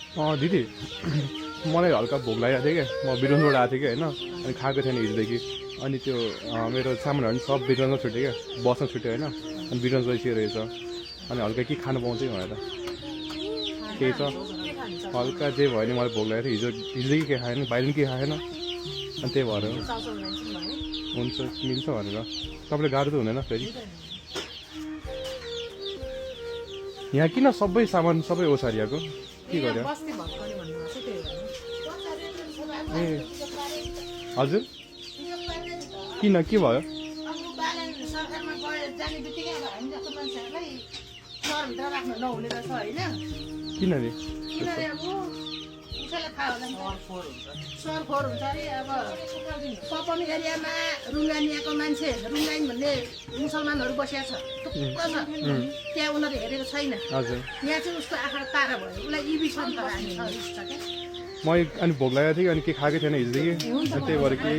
दिदी मलाई हल्का भोक लागेको थियो क्या म बिरगन्जबाट आएको थिएँ कि होइन अनि खाएको थिएन हिजोदेखि अनि त्यो मेरो सामानहरू पनि सब बिरगन्जमा छुट्यो क्या बसमा छुट्यो होइन अनि बिरगन्ज गइसकेको रहेछ अनि हल्का के खानु पाउँछ भनेर केही छ हल्का जे भयो नि मलाई भोक लागेको थियो हिजोदेखि के खाएन बाहिर पनि के खाएन अनि त्यही भएर हुन्छ मिल्छ भनेर तपाईँले गाह्रो त हुँदैन फेरि यहाँ किन सबै सामान सबै ओसारिएको के गर्यो ए हजुर किन के भयो किनले सरफोर हुन्छ अरे अब पपन एरियामा रुङ्गानियाको मान्छे रुङ्गाइन भन्ने मुसलमानहरू बसिया छ थुप्रो छ त्यहाँ उनीहरू हेरेको छैन यहाँ चाहिँ उसको आँखा तारा भयो उसलाई इबी छ नि त म अनि भोक लागेको थिएँ अनि के खाएको थिएन हिजोदेखि त्यही भएर के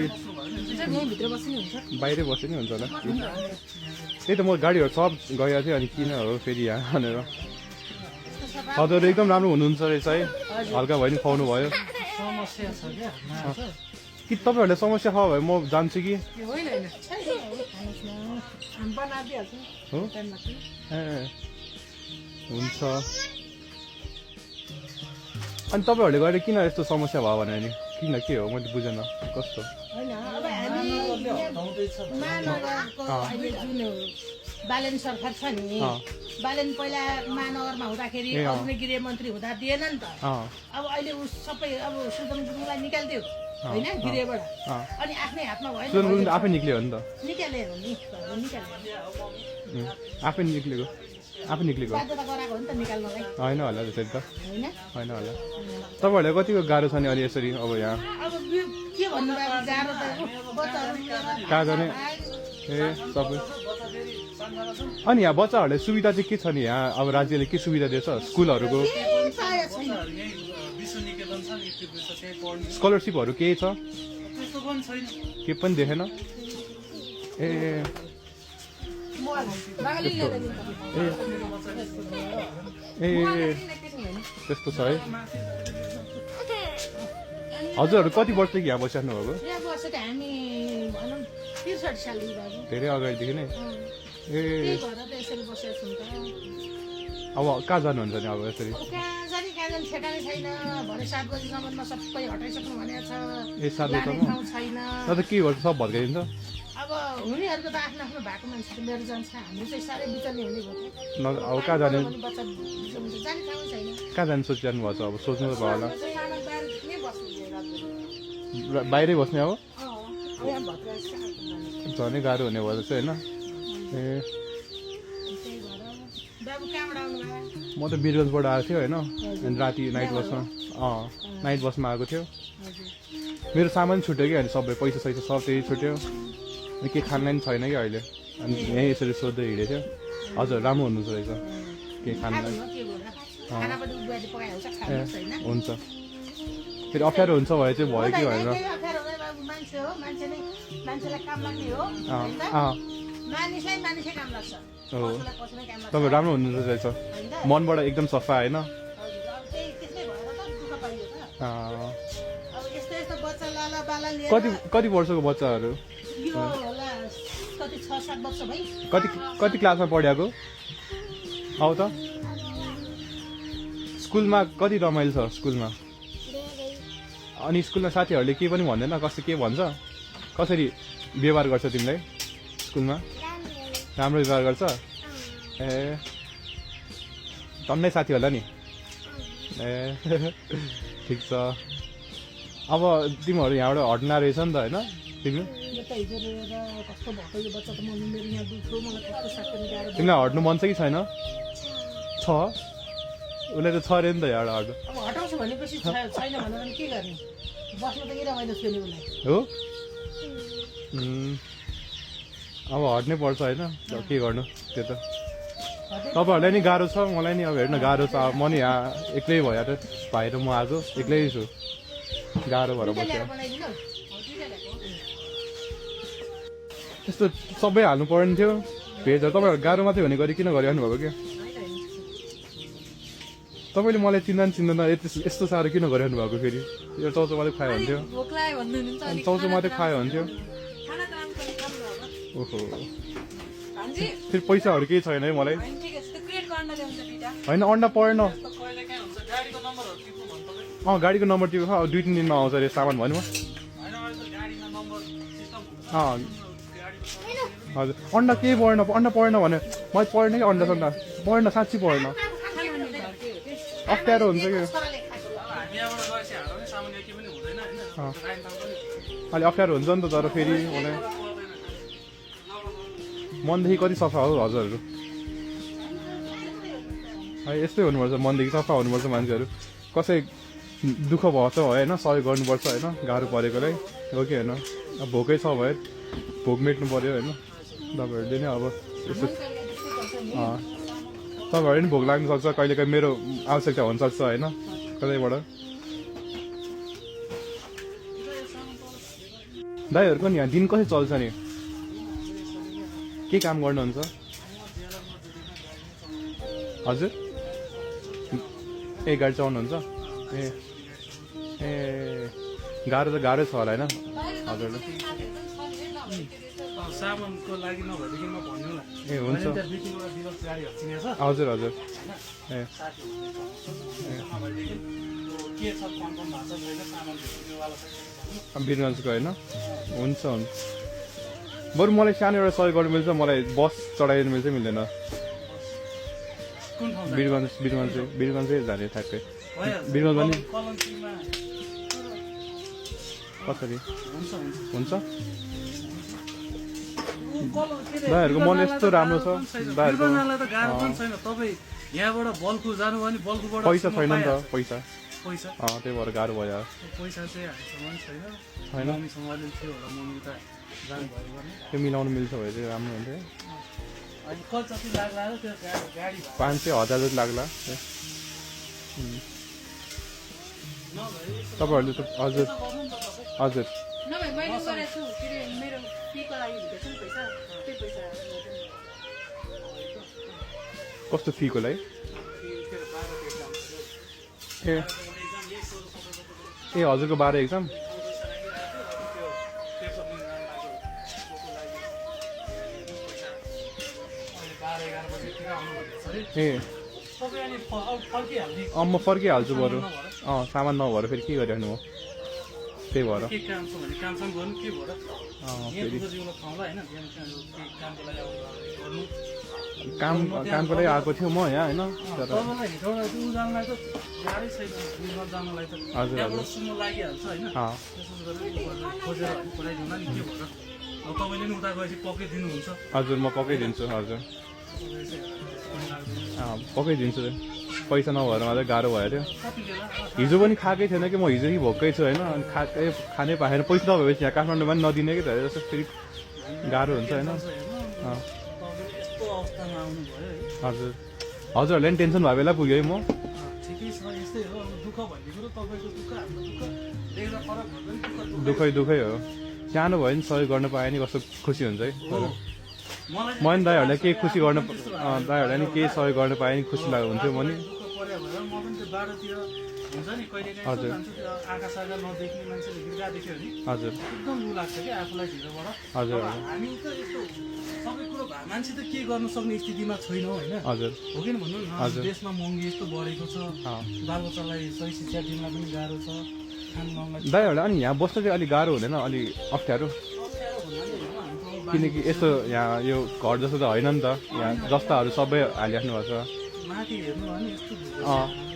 बाहिरै बसे नि हुन्छ होला त्यही त म गाडीहरू सब गएको थिएँ अनि किन हो फेरि यहाँ भनेर हजुर एकदम राम्रो हुनुहुन्छ रहेछ है हल्का भयो नि खुवाउनु भयो कि तपाईँहरूले समस्या खायो भने म जान्छु कि हो ए हुन्छ अनि तपाईँहरूले गएर किन यस्तो समस्या भयो भने नि किन के हो मैले बुझेन कस्तो बालेन सरकार छ नि बालेन पहिला महानगरमा हुँदाखेरि अग्नि गृहमन्त्री हुँदा दिएन नि त अब अहिले उस सबै अब सुदन गुरुङलाई निकालिदियो होइन गृहबाट अनि आफ्नै हातमा भयो आफै निक्ल्यो हो नि त निकालेर नि आफै निक्लेको बाध्यता गराएको हो नि त निकाल्नलाई होइन होला त्यसरी त होइन होला तपाईँहरूलाई कतिको गाह्रो छ नि अहिले यसरी अब यहाँ अब के भन्नु गाह्रो त कहाँ जाने ए सबै अनि यहाँ बच्चाहरूलाई सुविधा चाहिँ के छ नि यहाँ अब राज्यले के सुविधा दिएछ स्कुलहरूको स्कलरसिपहरू केही छ के पनि देखेन ए त्यस्तो छ है हजुरहरू कति वर्षदेखि यहाँ बसिराख्नु भएको धेरै अगाडिदेखि नै ए अब कहाँ जानुहुन्छ नि अब यसरी ए 7 बजीसम्म त के गर्छ सब भत्काइदिन्छ अब हुनेहरूको त आफ्नो आफ्नो भएको मान्छेको मेरो जान्छ हाम्रो चाहिँ साह्रै बिचल्ने हुने भयो अब कहाँ जाने बच्चा जाने ठाउँ छैन कहाँ जानु सोचिरहनु भएको छ अब सोच्नु त भयो होला बाहिरै बस्ने अब झनै गाह्रो हुने भयो चाहिँ होइन ए म त बिरगन्जबाट आएको थियो होइन अनि राति नाइट बसमा आएको थियो मेरो सामान छुट्यो कि अनि सबै पैसा सैसा सब त्यही छुट्यो अनि के खाना पनि छैन कि अहिले अनि यहीँ यसरी सोध्दै हिँडेको थियो हजुर राम्रो हुनुहुन्छ रहेछ के खानलाई ए हुन्छ फेरि अप्ठ्यारो हुन्छ भए चाहिँ भयो कि भनेर तपाईँ राम्रो हुनुहुन्छ रहेछ मनबाट एकदम सफा होइन कति वर्षको बच्चाहरू कति क्लासमा पढ्याएको आऊ त स्कुलमा कति रमाइलो छ स्कुलमा अनि स्कुलमा साथीहरूले केही पनि भन्दैन कसै के भन्छ कसरी व्यवहार गर्छ तिमीलाई स्कुलमा राम्रो व्यवहार गर्छ ए टन्नै साथी होला नि ए ठिक छ अब तिमीहरू यहाँबाट हट्न रहेछ नि त होइन तिमी तिमीलाई हट्नु मन छ कि छैन छ उसलाई त छ अरे नि त यहाँबाट हो अब हट्नै पर्छ होइन के गर्नु त्यो त तपाईँहरूलाई नि गाह्रो छ मलाई नि अब हेर्न गाह्रो छ म नि यहाँ एक्लै भयो त भाइ र म आएको एक्लै छु गाह्रो भएर बस्यो त्यस्तो सबै हाल्नु पर्ने थियो भेजहरू तपाईँहरू गाह्रो मात्रै हुने गरी किन गरिरहनु भएको क्या तपाईँले मलाई चिन्दैन यस्तो साह्रो किन गरिरहनु भएको फेरि यो चाउचाउ मात्रै खायो हुन्थ्यो भोक लाग्यो भन्नुहुन्छ अनि चाउचाउ मात्रै खायो हुन्थ्यो खाना त राम्रोसँग खानु न अब ओहो भान्जी फेरि पैसाहरू केही छैन है मलाई होइन ठिक छ त्यो क्रिएट गर्न ल्याउँछ दुईटा होइन अन्डा परेन कहिले काहीँ हुन्छ गाडीको नम्बरहरू टिप्नु भन्नु तपाईँ गाडीको नम्बर त्यो 2-3 दिनमा आउँछ अरे सामान भन्नु होइन अहिले त गाडीमा नम्बर सिस्टम हुन्छ हजुर अन्डा केही परेन अन्डा परेन भने मैले परेन कि अन्डा सन्डा परेन साँच्ची परेन अप्ठ्यारो हुन्छ कि छोराले खाएको ल। हामी यहाँबाट गएपछि हाम्रो पनि सामान्य केही पनि हुँदैन होइन गाडी दाम पनि अलि अप्ठ्यारो हुन्छ नि त तर फेरि मलाई मनदेखि कति सफा हो हजुरहरू है यस्तै हुनुपर्छ मनदेखि सफा हुनुपर्छ मान्छेहरू कसै दुःख भएको छ होइन सहयोग गर्नुपर्छ होइन गाह्रो परेकोलाई हो कि होइन अब भोकै छ भए भोक मेट्नु पऱ्यो होइन तपाईँहरूले नै अब यसो तपाईँहरू नि भोक लाग्नु सक्छ कहिलेकाहीँ मेरो आवश्यकता हुनसक्छ होइन कतैबाट दाइहरूको नि यहाँ दिन कसरी चल्छ नि के काम गर्नुहुन्छ हजुर ए गाडी चलाउनुहुन्छ ए ए गाह्रो त गाह्रै छ होला होइन हजुरलाई सामानको लागि नभएदेखि म भन्नु न ए हुन्छ त्यहाँ बिचबाट डिलक्स गाडीहरू चिनेको छ हजुर हजुर ए साथी नभएदेखि के छ कन्फर्म भएको छ छैन सामान भेट्नेवाला छ वीरगन्जको होइन हुन्छ हुन्छ बरु मलाई सानो एउटा सहयोग गर्नु मिल्छ मलाई बस चढाइदिनु मिल्छ मिल्दैन कुन ठाउँ वीरगन्जै जाने ठ्याक्कै भइहाल्छ वीरगन्ज पनि कलङ्कीमा कसरी हुन्छ हुन्छ हुन्छ के अरे, दाइहरूको मन यस्तो राम्रो छ दाइहरूको वीरगन्जलाई त गाह्रो पनि छैन तपाईँ यहाँबाट बल्खु जानुभयो भने बल्खुबाट पैसा छैन नि त पैसा पैसा त्यही भएर गाह्रो भयो पैसा चाहिँ हामीसँग पनि छैन छैन मम्मीसँग अलिअलि थियो होला मम्मी त जानुभयो भने त्यो मिलाउनु मिल्छ भने चाहिँ राम्रो हुन्थ्यो अनि कति जति लाग्ला र त्यो गाडी भाडा 500,000 जति लाग्ला नभए तपाईँहरूले त हजुर गर्नु नि त तपाईँ हजुर नभए मैले गरेको छु के अरे मेरो फीको लागि भेटेको छु नि पैसा त्यही पैसा कस्तो फीको लागि ए ए हजुरको 12 एक्जाम ए तपाईँ अनि फर्किहाल्ने म फर्किहाल्छु बरु सामान नभएर फेरि के गरिराख्नु हो त्यही भएर के काम छ भने काम साम गर्नु के भएर यहाँ फेरि दुःख जिउलो ठाउँलाई होइन बिहान केही कामको लागि अब गर्नु कामको लागि आएको थियो म यहाँ होइन तर तपाईँलाई हिँडौँडा त्यो जानलाई त गाह्रै छैन हिँड्न जानलाई त हजुर, त्यहाँबाट सुन्नु लागिहाल्छ होइन अँ, त्यसो गरेर खोजेर पठाइदिउँला नि के भएर अब तपाईँले नि उता गएपछि पक्रिदिनुहुन्छ हजुर म पकाइदिन्छु हजुर पकाइदिन्छु पैसा नभएर मात्रै गाह्रो भयो थियो कति बेला हिजो पनि खाएकै थिएन कि म हिजो कि भोकै छु होइन अनि खानै पाएन पैसा नभएपछि यहाँ काठमाडौँमा पनि नदिने कि त जस्तो फेरि गाह्रो हुन्छ होइन तपाईँ यस्तो अवस्थामा आउनुभयो है हजुर हजुरहरूलाई पनि टेन्सन भए बेला पुग्यो है म ठिकै छ यस्तै हो अब दुःख भन्ने कुरो तपाईँको दुःख हाम्रो दुःख देख्दा फरक भन्दा नि दुःखै हो सानो भयो नि सहयोग गर्न पायो नि कस्तो खुसी हुन्छ है मलाई म नि दाइहरूलाई केही खुसी गर्न दाइहरूलाई नि केही सहयोग गर्न पाएँ नि खुसी लाग्यो हुन्थ्यो म नि दुःख पर्यो भनेर म पनि त्यो बाटोतिर हुन्छ नि कहिले काहीँ हजुर। जान्छु त्यो आँखा साखा नदेख्ने मान्छेले गिर्गा देख्यो भने हजुर एकदम उ लाग्छ कि आफूलाई ढिलोबाट हजुर अब हामी त यस्तो सबै कुरो मान्छे त के गर्नु सक्ने स्थितिमा छैनौँ होइन हजुर हो कि भन्नु न हजुर। देशमा महँगी यस्तो बढेको छ बालबच्चालाई सही शिक्षा दिनलाई पनि गाह्रो छ खान महँगाइ दाइहरूलाई अनि यहाँ बस्न चाहिँ अलिक गाह्रो हुँदैन अलि अप्ठ्यारो किनकि यस्तो यहाँ यो घर जस्तो त होइन नि त यहाँ जस्ताहरू सबै हालिराख्नु भएको छ माथि हेर्नु भयो भने यस्तो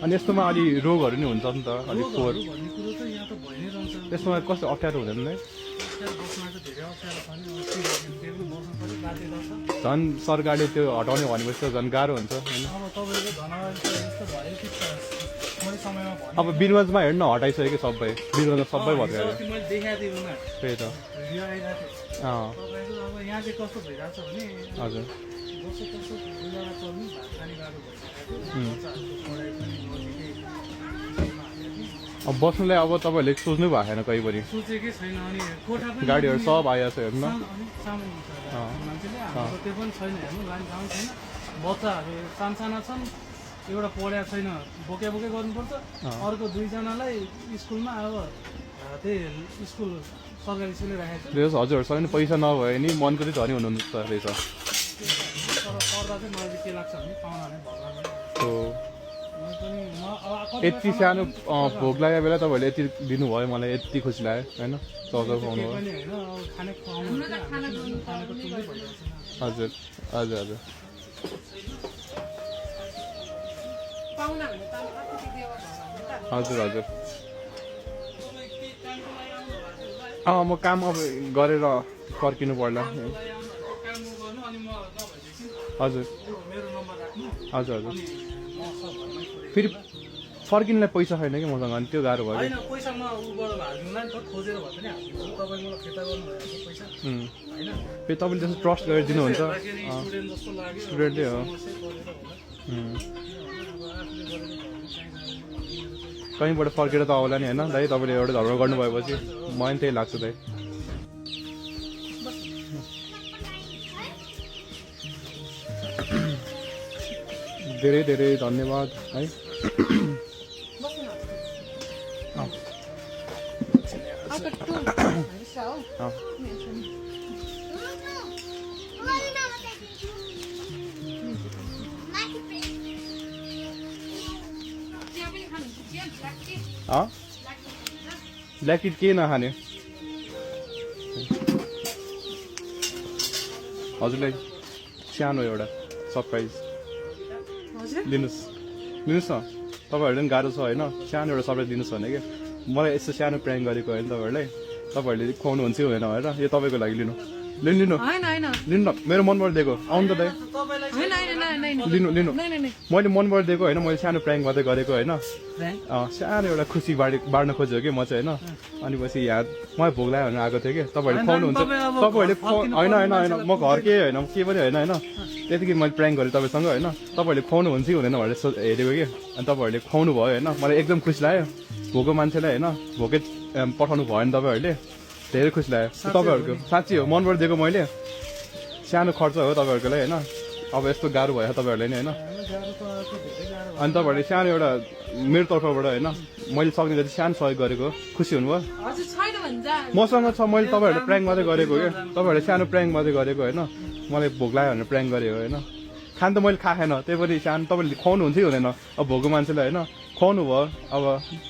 अनि यस्तोमा अलि रोगहरू नि हुन्छ नि त अलिक फोहोर रोगहरू भन्ने कुरो त यहाँ त भइ नै रहन्छ त्यसमा कस्तो अप्ठ्यारो हुँदैन नै अप्ठ्यारो बस्न त धेरै अप्ठ्यारो छ नि अब के गर्नु त्यो पनि बस्नु पऱ्यो बाध्य गर्छ झन् सरकारले त्यो हटाउने भनेपछि त झन् गाह्रो हुन्छ होइन अब तपाईँको धनवाद त यस्तो भयो कि थोरै समयमा भन्यो अब वीरगन्जमा हेर्न हटाइसक्यो सबै वीरगन्जमा सबै हिजो भत्कायो अस्ति मैले देखाएको थिएँ उनीहरू त्यही त भिडियो आइरहेको थियो तपाईँको अब यहाँ चाहिँ कस्तो भइरहेको छ भने हजुर जसो तसो गुजारा चल्नु भात खाने गाह्रो भइरहेको बच्चाहरूको पढाइ पनि नजिकै अब बस्नुलाई अब तपाईँहरूले सोच्नु भएको छैन कहीँ पनि सोचेकै छैन अनि कोठा पनि गाडीहरू सब आइरहेको छ हेर्नु अलिक सानो हुन्छ मान्छेले हाम्रो त्यो पनि छैन हेर्नु लाइन ठाउँ छैन बच्चाहरू सानसाना छन् एउटा पढाएको छैन बोके गर्नुपर्छ अर्को 2 जनालाई स्कुलमा अब त्यही स्कुल सरकारी स्कुलले राखेको छ हजुरहरूसँग नि पैसा नभए नि मनको चाहिँ धनी हुनुहुन्छ रहेछ तर पढ्दा चाहिँ मलाई चाहिँ के लाग्छ भने पाउनाले भगवान् हो मैले पनि अब यति सानो भोग लागेको बेला तपाईँहरूले यति दिनुभयो मलाई यति खुसी लाग्यो होइन 14 पाउनु भयो पनि होइन अब खाने खुवाउनु खानेको तुल्दै भइरहेको छ हजुर हजुर हजुर पाहुना भने त अब अतिथि देव भगवान् त हजुर हजुर म काम अब गरेर फर्किनु पर्ला काम गर्नु अनि म नभएपछि हजुर मेरो नम्बर राख्नु हजुर हजुर अनि म सब घरमै छोडेँ फेरि फर्किनुलाई पैसा छैन कि मसँग अनि त्यो गाह्रो भयो होइन पैसा म उबाट हालिदिउँला नि त खोजेर भए पनि हालिदिन्छु तपाईँ मलाई फिर्ता गर्नुभएको पैसा कि होइन फेरि तपाईँले त्यस्तो ट्रस्ट गरेर दिनुहुन्छ स्टुडेन्ट जस्तो लाग्यो स्टुडेन्टले हो समस्या परेर होला अब आफूले गरेर भर्नु चाहिन्छ कहीँबाट फर्केर त आउला नि होइन दाइ तपाईँले एउटा धर्म गर्नुभएपछि मलाई पनि त्यही लाग्छ दाइ धेरै धेरै धन्यवाद है अब टु हरिसा हो अँ। चिया पनि खानुहुन्छ चिया लाक्टी अँ ब्ल्याक टी के नखाने हजुरलाई सानो एउटा सरप्राइज हजुर लिनुहोस् लिनुहोस् न तपाईँहरूले पनि गाह्रो छ होइन सानो एउटा सरप्राइज दिनुहोस् भने कि मलाई यस्तो सानो प्र्याङ्क गरेको होइन तपाईँहरूलाई तपाईँहरूले खुवाउनुहुन्छ कि हुँदैन भनेर यो तपाईँको लागि लिनु लिनु लिनु होइन होइन लिनु न मेरो मनबाट दिएको आउनु त दाइ होइन होइन लिनु लिनु नहीं मैले मनबाट दिएको होइन मैले सानो प्र्याङ्क मात्रै गरेको होइन सानो एउटा खुसी बाँड्न खोजेको कि म चाहिँ होइन अनि पछि यहाँ मलाई भोग लाग्यो भनेर आएको थिएँ कि तपाईँहरूले खुवाउनुहुन्छ तपाईँहरूले होइन होइन होइन म घरकै होइन के पनि होइन होइन त्यतिकै मैले प्र्याङ्क गरेँ तपाईँसँग होइन तपाईँहरूले खुवाउनुहुन्छ कि हुँदैन भनेर हेरेको कि अनि तपाईँहरूले खुवाउनु भयो होइन मलाई एकदम खुसी लाग्यो भोको मान्छेलाई होइन भोकै पठाउनु भयो नि तपाईँहरूले धेरै खुसी लाग्यो तपाईँहरूको साँच्ची हो मनबाट दिएको मैले सानो खर्च हो तपाईँहरूको लागि होइन अब यस्तो गाह्रो भयो तपाईँहरूलाई नि होइन अनि तपाईँहरूले सानो एउटा मेरो तर्फबाट होइन मैले सक्ने जति सानो सहयोग गरेको खुसी हुनुभयो हजुर छैन भने जा मसँग छ मैले तपाईँहरूले प्र्याङ्क मात्रै गरेको क्या तपाईँहरूले सानो प्र्याङ्क मात्रै गरेको होइन मलाई भोक लाग्यो भनेर प्र्याङ्क गरेको होइन खान त मैले खाएन त्यही पनि सानो तपाईँले खुवाउनुहुन्छ कि हुँदैन अब भोको मान्छेलाई होइन खुवाउनु भयो अब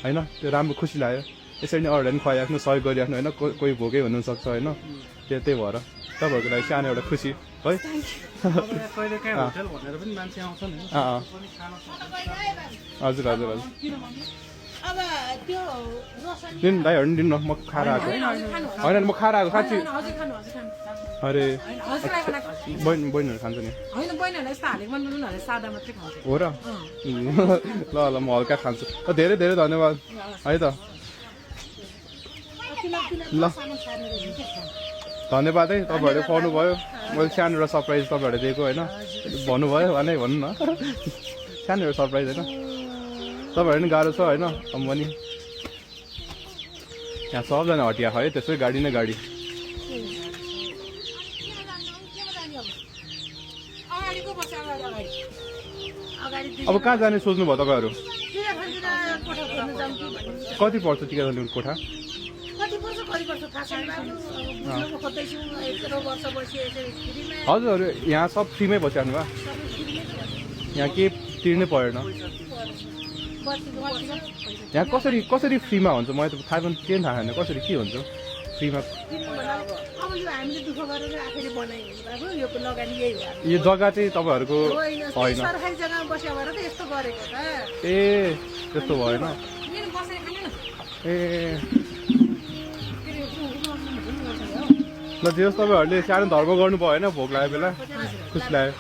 होइन त्यो राम्रो खुसी लाग्यो यसरी नै अरूलाई पनि खुवाइराख्नु सहयोग गरिराख्नु होइन कोही भोकै हुनुसक्छ होइन त्यही भएर तपाईँहरूको लागि सानो एउटा खुसी है कहिले काहीँ होटेल भनेर पनि मान्छे आउँछ नि पनि खान हजुर हजुर हजुर अब त्यो रोशनी लिनु दाइहरू पनि लिनु न म खाएर आएको होइन म खाएर आएको साँच्ची हजुर खानु अरे हजुरलाई बनाएको बहिनीहरू खान्छ नि होइन बहिनीहरूलाई यस्तो हालेको मन उनीहरूले सादा मात्रै खान्छ हो र ल ल म हल्का खान्छु धेरै धेरै धन्यवाद है त ल धन्यवाद है तपाईँहरूले खुवाउनु भयो मैले सानो एउटा सरप्राइज तपाईँहरूले दिएको होइन भन्नुभयो भने भन्नु न सानो एउटा सरप्राइज होइन तपाईँहरू पनि गाह्रो छ होइन म पनि यहाँ सबजना हटिया है त्यसै गाडी नै गाडी अगाडिको बस्छ अगाडि अब कहाँ जाने सोच्नु भयो तपाईँहरू कोठा खोज्न जाउँ कि भन्ने कति पर्छ टिका कोठा कति वर्ष पर्छ थाहा छैन बुझ्नु खोज्दैछु 1 वर्ष बसिसकेको फ्रीमा हजुर यहाँ सब फ्रीमै बसिरहनु भयो सबै फ्रीमै छ यहाँ के तिर्नै परेन बत्तीको यहाँ कसरी फ्रीमा हुन्छ मलाई त थाहा पनि केही थाहा छैन कसरी के हुन्छ फ्रीमा अब यो हामीले दुःख गरेर आफैले बनायौँ बाबु यो लगानी यही हो यो जग्गा चाहिँ तपाईँहरूको होइन होइन सरकारी जग्गामा बस्यो भएर त यस्तो गरेको त ए त्यस्तो भएन मेरो बसेर खाने न ए ल जे होस् तपाईँहरूले सानो धर्म गर्नुभयो होइन भोक लागेको बेला खुसी लाग्यो